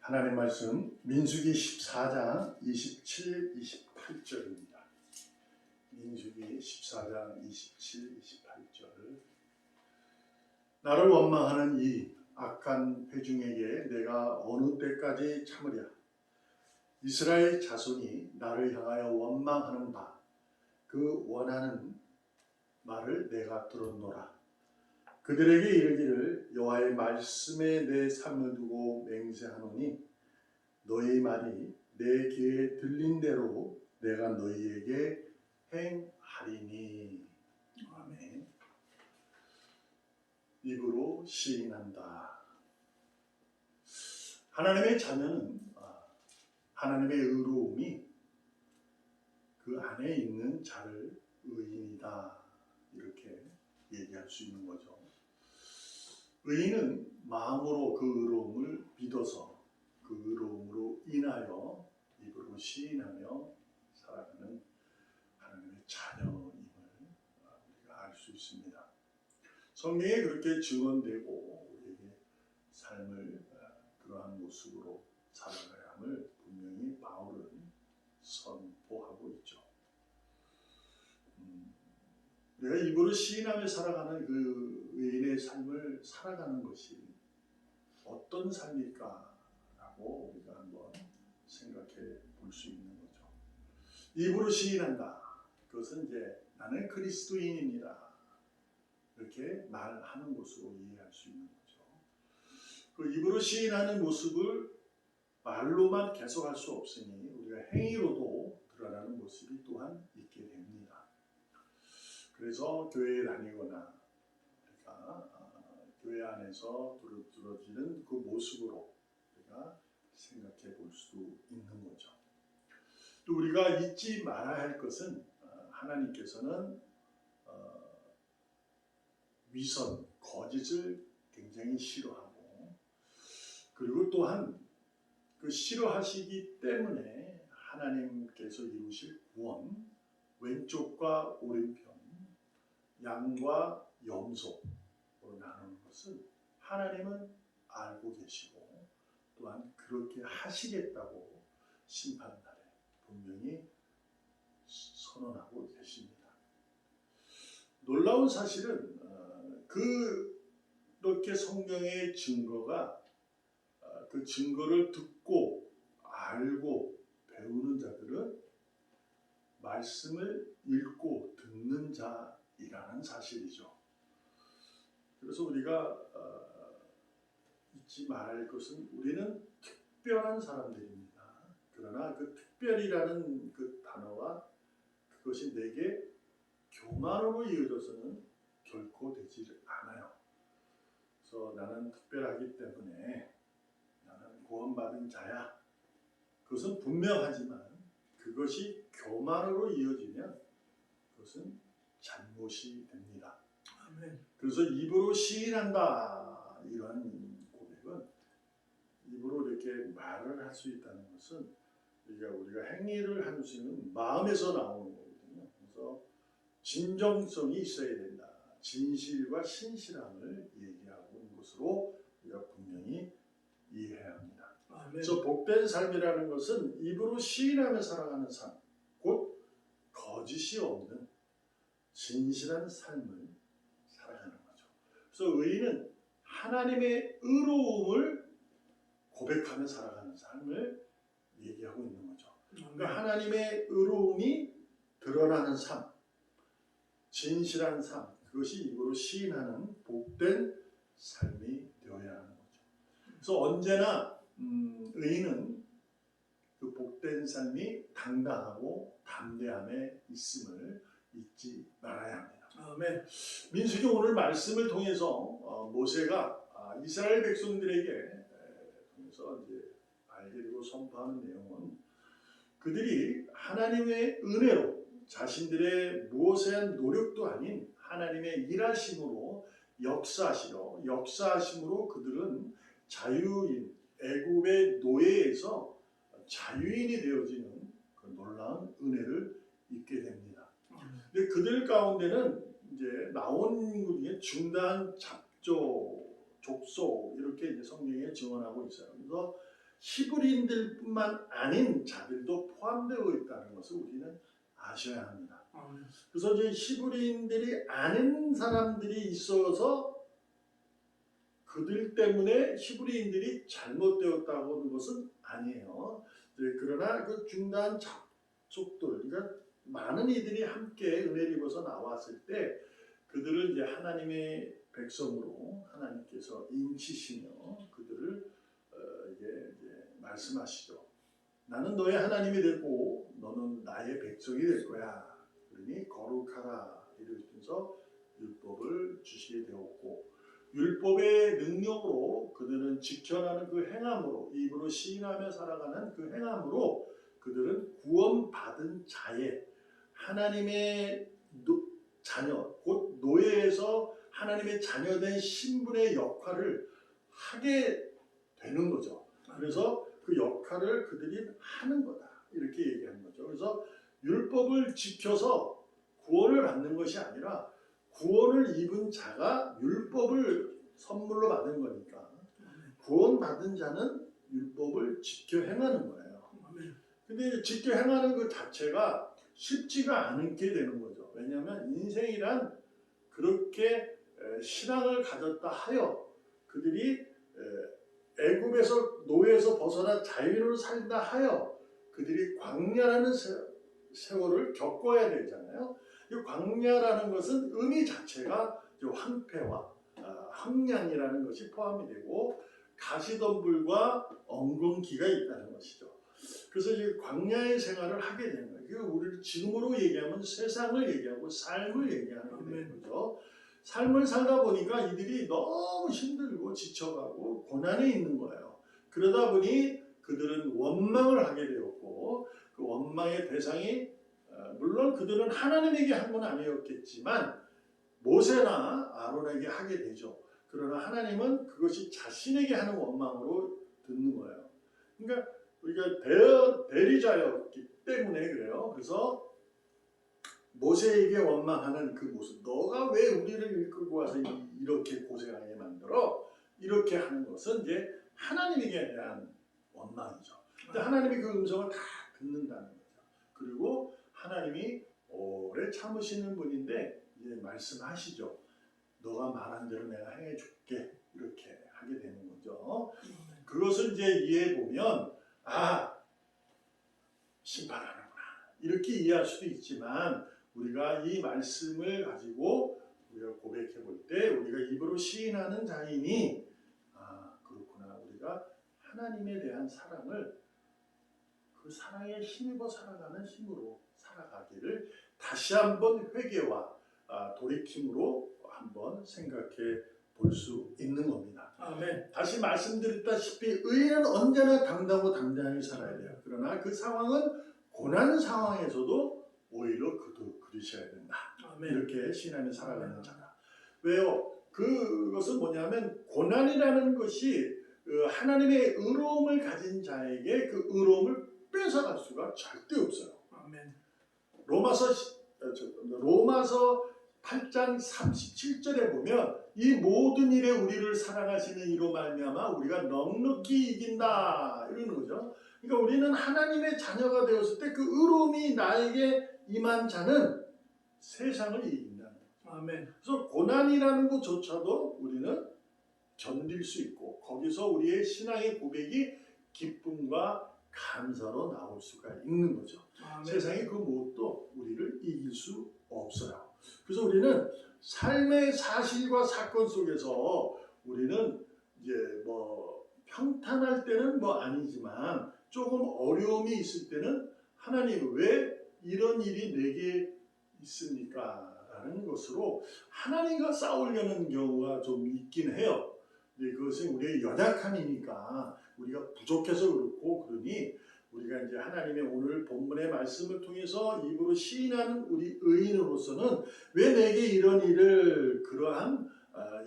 하나님 말씀 민수기 14장 27, 28절입니다. 민수기 14장 27, 28절. 나를 원망하는 이 악한 회중에게 내가 어느 때까지 참으랴. 이스라엘 자손이 나를 향하여 원망하는 바 그 원하는 말을 내가 들었노라. 그들에게 이르기를 여호와의 말씀에 내 삶을 두고 맹세하노니 너희 말이 내 귀에 들린 대로 내가 너희에게 행하리니. 아멘. 입으로 시인한다. 하나님의 자녀는 하나님의 의로움이 그 안에 있는 자를 의인이다, 이렇게 얘기할 수 있는 거죠. 의인은 마음으로 그 의로움을 믿어서 그 의로움으로 인하여 입으로 시인하며 살아가는 하나님의 자녀임을 우리가 알 수 있습니다. 성경에 그렇게 증언되고 우리에게 삶을 그러한 모습으로 살아가야 함을 분명히 바울은 선포하고 있죠. 내가 입으로 시인하며 살아가는 그 의인의 삶을 살아가는 것이 어떤 삶일까라고 우리가 한번 생각해 볼 수 있는 거죠. 입으로 시인한다. 그것은 이제 나는 그리스도인입니다, 이렇게 말하는 것으로 이해할 수 있는 거죠. 그 입으로 시인하는 모습을 말로만 계속할 수 없으니 우리가 행위로도 드러나는 모습이 또한 있게 됩니다. 그래서 교회에 다니거나 교회 안에서 두드러지는 그 모습으로 우리가 생각해 볼 수도 있는 거죠. 또 우리가 잊지 말아야 할 것은 하나님께서는 위선, 거짓을 굉장히 싫어하고, 그리고 또한 그 싫어하시기 때문에 하나님께서 이루실 구원, 왼쪽과 오른편, 양과 염소로 나누는 것을 하나님은 알고 계시고 또한 그렇게 하시겠다고 심판날에 분명히 선언하고 계십니다. 놀라운 사실은 그렇게 성경의 증거가 그 증거를 듣고 알고 배우는 자들은 말씀을 읽고 듣는 자이라는 사실이죠. 그래서 우리가 잊지 말아야 할 것은 우리는 특별한 사람들입니다. 그러나 그 특별이라는 그 단어가 그것이 내게 교만으로 이어져서는 결코 되지 않아요. 그래서 나는 특별하기 때문에 나는 구원받은 자야, 그것은 분명하지만 그것이 교만으로 이어지면 그것은 잘못이 됩니다. 아멘. 그래서 입으로 시인한다, 이러한 고백은 입으로 이렇게 말을 할 수 있다는 것은 우리가 행위를 할 수 있는 마음에서 나오는 거거든요. 그래서 진정성이 있어야 된다. 진실과 신실함을 얘기하고 있는 것으로 우리가 분명히 이해해야 합니다. 아멘. 그래서 복된 삶이라는 것은 입으로 시인하며 살아가는 삶, 곧 거짓이 없는 진실한 삶을 살아가는 거죠. 그래서 의인은 하나님의 의로움을 고백하며 살아가는 삶을 얘기하고 있는 거죠. 그러니까 하나님의 의로움이 드러나는 삶, 진실한 삶, 그것이 입으로 시인하는 복된 삶이 되어야 하는 거죠. 그래서 언제나 의인은 그 복된 삶이 당당하고 담대함에 있음을 잊지 말아야 합니다. 아멘. 민수기 오늘 말씀을 통해서 모세가 이스라엘 백성들에게 통해서 이제 알게 되고 선포하는 내용은 그들이 하나님의 은혜로 자신들의 무엇에한 노력도 아닌 하나님의 일하심으로 역사하심으로 그들은 자유인, 애굽의 노예에서 자유인이 되어지는 그 놀라운 은혜를 입게 됩니다. 근데 그들 가운데는 이제 나온 중에 중단, 잡조, 족속, 이렇게 이제 성경에 증언하고 있어요. 그래서 히브리인들뿐만 아닌 자들도 포함되어 있다는 것을 우리는 아셔야 합니다. 아멘. 그래서 이제 히브리인들이 아는 사람들이 있어서 그들 때문에 히브리인들이 잘못되었다고 하는 것은 아니에요. 그러나 그 중간 족들, 그러니까 많은 이들이 함께 은혜를 입어서 나왔을 때 그들을 이제 하나님의 백성으로 하나님께서 인치시며 그들을 이제 말씀하시죠. 나는 너의 하나님이 되고 너는 나의 백성이 될 거야. 그러니 거룩하라 이러면서 율법을 주시게 되었고 율법의 능력으로 그들은 지켜나는 그 행함으로 입으로 시인하며 살아가는 그 행함으로 그들은 구원받은 자의 하나님의 자녀 곧 노예에서 하나님의 자녀된 신분의 역할을 하게 되는 거죠. 그래서 그 역할을 그들이 하는 거다 이렇게 얘기하는 거죠. 그래서 율법을 지켜서 구원을 받는 것이 아니라 구원을 입은 자가 율법을 선물로 받은 거니까 구원받은 자는 율법을 지켜 행하는 거예요. 근데 지켜 행하는 그 자체가 쉽지가 않게 되는 거죠. 왜냐하면 인생이란 그렇게 신앙을 가졌다 하여 그들이 애굽에서 노예에서 벗어나 자유로 살다 하여 그들이 광야라는 세월을 겪어야 되잖아요. 이 광야라는 것은 의미 자체가 황폐와 황량이라는 것이 포함이 되고 가시덤불과 엉겅기가 있다는 것이죠. 그래서 이 광야의 생활을 하게 되는 거예요. 이거 우리를 지금으로 얘기하면 세상을 얘기하고 삶을 얘기하는 게 되는 거죠. 삶을 살다 보니까 이들이 너무 힘들고 지쳐가고 고난에 있는 거예요. 그러다 보니 그들은 원망을 하게 되었고 그 원망의 대상이 물론 그들은 하나님에게 한 건 아니었겠지만 모세나 아론에게 하게 되죠. 그러나 하나님은 그것이 자신에게 하는 원망으로 듣는 거예요. 그러니까 우리가 대리자였기 때문에 그래요. 그래서 모세에게 원망하는 그 모습, 너가 왜 우리를 이끌고 와서 이렇게 고생하게 만들어? 이렇게 하는 것은 이제 하나님에게 대한 원망이죠. 근데 하나님이 그 음성을 다 듣는다는 거죠. 그리고 하나님이 오래 참으시는 분인데 이제 말씀하시죠. 너가 말한 대로 내가 행해줄게. 이렇게 하게 되는 거죠. 그것을 이제 이해해 보면 심판하는구나. 이렇게 이해할 수도 있지만 우리가 이 말씀을 가지고 우리가 고백해 볼 때 우리가 입으로 시인하는 자이니 그렇구나. 우리가 하나님에 대한 사랑을 그 사랑에 힘입어 살아가는 힘으로 살아가기를 다시 한번 회개와 돌이킴으로 한번 생각해 볼 수 있는 겁니다. 아멘. 다시 말씀드렸다시피 의인은 언제나 당당하고 당당하게 살아야 돼요. 그러나 그 상황은 고난 상황에서도 오히려 그러셔야 된다. 아멘. 이렇게 신앙을 살아가는 자다. 왜요? 그것은 뭐냐면 고난이라는 것이 하나님의 의로움을 가진 자에게 그 의로움을 뺏어갈 수가 절대 없어요. 아멘. 로마서 8장 37절에 보면 이 모든 일에 우리를 사랑하시는 이로 말미암아 우리가 넉넉히 이긴다 이러는 거죠. 그러니까 우리는 하나님의 자녀가 되었을 때 그 의로움이 나에게 임한 자는 세상을 이긴다는 거죠. 아멘. 그래서 고난이라는 것조차도 우리는 견딜 수 있고 거기서 우리의 신앙의 고백이 기쁨과 감사로 나올 수가 있는 거죠. 아멘. 세상의 그 무엇도 우리를 이길 수 없어요. 그래서 우리는 삶의 사실과 사건 속에서 우리는 이제 평탄할 때는 아니지만 조금 어려움이 있을 때는 하나님 왜 이런 일이 내게 있습니까? 라는 것으로 하나님과 싸우려는 경우가 좀 있긴 해요. 근데 그것은 우리의 연약함이니까 우리가 부족해서 그렇고 그러니 우리가 이제 하나님의 오늘 본문의 말씀을 통해서 입으로 시인하는 우리 의인으로서는 왜 내게 이런 일을 그러한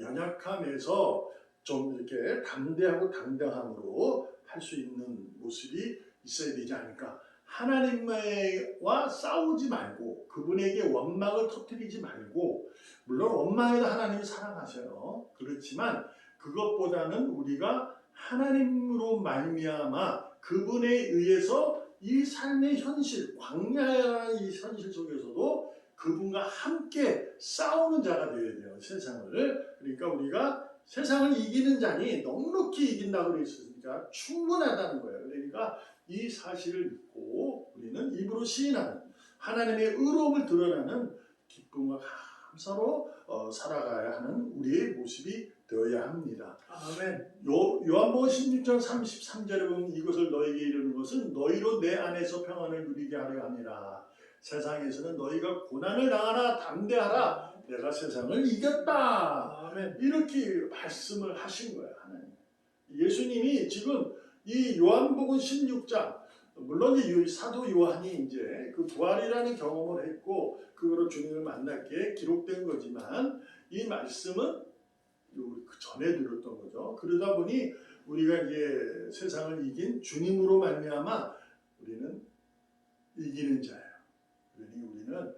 연약함에서 좀 이렇게 담대하고 당당함으로 할 수 있는 모습이 있어야 되지 않을까. 하나님과 싸우지 말고 그분에게 원망을 터뜨리지 말고 물론 원망해도 하나님이 사랑하셔요. 그렇지만 그것보다는 우리가 하나님으로 말미암아 그분에 의해서 이 삶의 현실, 광야의 이 현실 속에서도 그분과 함께 싸우는 자가 되어야 돼요. 세상을. 그러니까 우리가 세상을 이기는 자니 넉넉히 이긴다고 그랬으니까 충분하다는 거예요. 그러니까 이 사실을 믿고 우리는 입으로 시인하는 하나님의 의로움을 드러나는 기쁨과 감사로 살아가야 하는 우리의 모습이 되어야 합니다. 아멘. 요한복음 16장 33절에 보면 이것을 너에게 이르는 것은 너희로 내 안에서 평안을 누리게 하려 함이라. 세상에서는 너희가 고난을 당하나 담대하라. 내가 세상을 이겼다. 아멘. 이렇게 말씀을 하신 거예요. 하나님. 예수님이 지금 이 요한복음 16장 물론 이제 사도 요한이 이제 그 부활이라는 경험을 했고 그거로 주님을 만났기에 기록된 거지만 이 말씀은 그 전에 들었던 거죠. 그러다 보니 우리가 이제 세상을 이긴 주님으로 말미암아 우리는 이기는 자예요. 그러니 우리는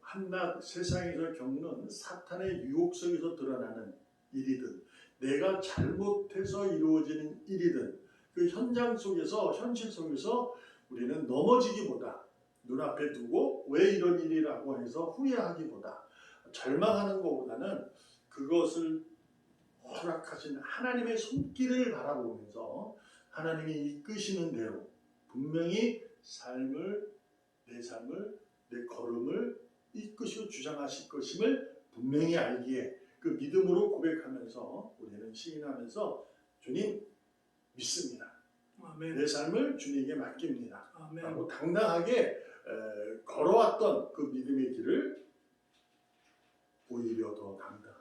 한낱 세상에서 겪는 사탄의 유혹 속에서 드러나는 일이든 내가 잘못해서 이루어지는 일이든 그 현장 속에서 현실 속에서 우리는 넘어지기보다 눈앞에 두고 왜 이런 일이라고 해서 후회하기보다 절망하는 것보다는 그것을 허락하신 하나님의 손길을 바라보면서 하나님이 이끄시는 대로 분명히 내 삶을, 내 걸음을 이끄시고 주장하실 것임을 분명히 알기에 그 믿음으로 고백하면서 우리는 시인하면서 주님 믿습니다. 아멘. 내 삶을 주님에게 맡깁니다. 아멘. 라고 당당하게 걸어왔던 그 믿음의 길을 오히려 더 담대하게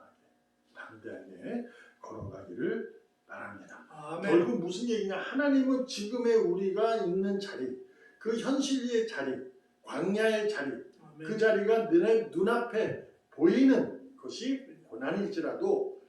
걸어가기를 바랍니다. 아멘. 결국 무슨 얘기냐? 하나님은 지금의 우리가 있는 자리, 그 현실의 자리, 광야의 자리, 아멘. 그 자리가 내 눈앞에 보이는 것이 고난일지라도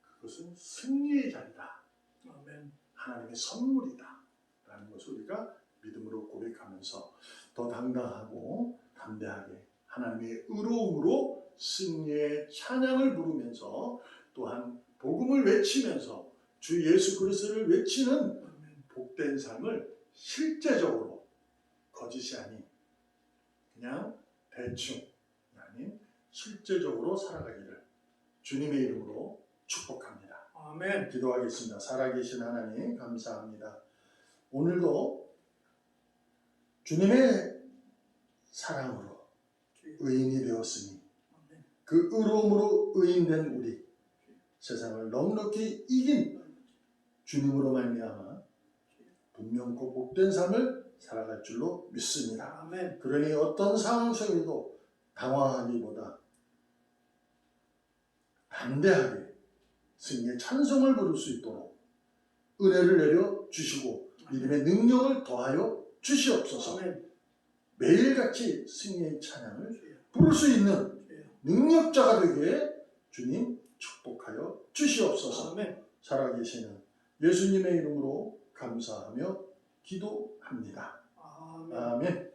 그것은 승리의 자리다. 아멘. 하나님의 선물이다. 라는 것을 우리가 믿음으로 고백하면서 더 당당하고 담대하게 하나님의 의로움으로 승리의 찬양을 부르면서 또한 복음을 외치면서 주 예수 그리스도를 외치는 복된 삶을 실제적으로 거짓이 아닌 그냥 대충 아닌 실제적으로 살아가기를 주님의 이름으로 축복합니다. 아멘. 기도하겠습니다. 살아계신 하나님 감사합니다. 오늘도 주님의 사랑으로 의인이 되었으니 그 의로움으로 의인된 우리 세상을 넉넉히 이긴 주님으로 말미암아 분명코 복된 삶을 살아갈 줄로 믿습니다. 아멘. 그러니 어떤 상황 속에도 당황하기보다 담대하게 승리의 찬송을 부를 수 있도록 은혜를 내려 주시고 믿음의 능력을 더하여 주시옵소서. 아멘. 매일같이 승리의 찬양을 부를 수 있는 능력자가 되기에 주님 축복하여 주시옵소서. 아멘. 살아계시는 예수님의 이름으로 감사하며 기도합니다. 아멘. 아멘.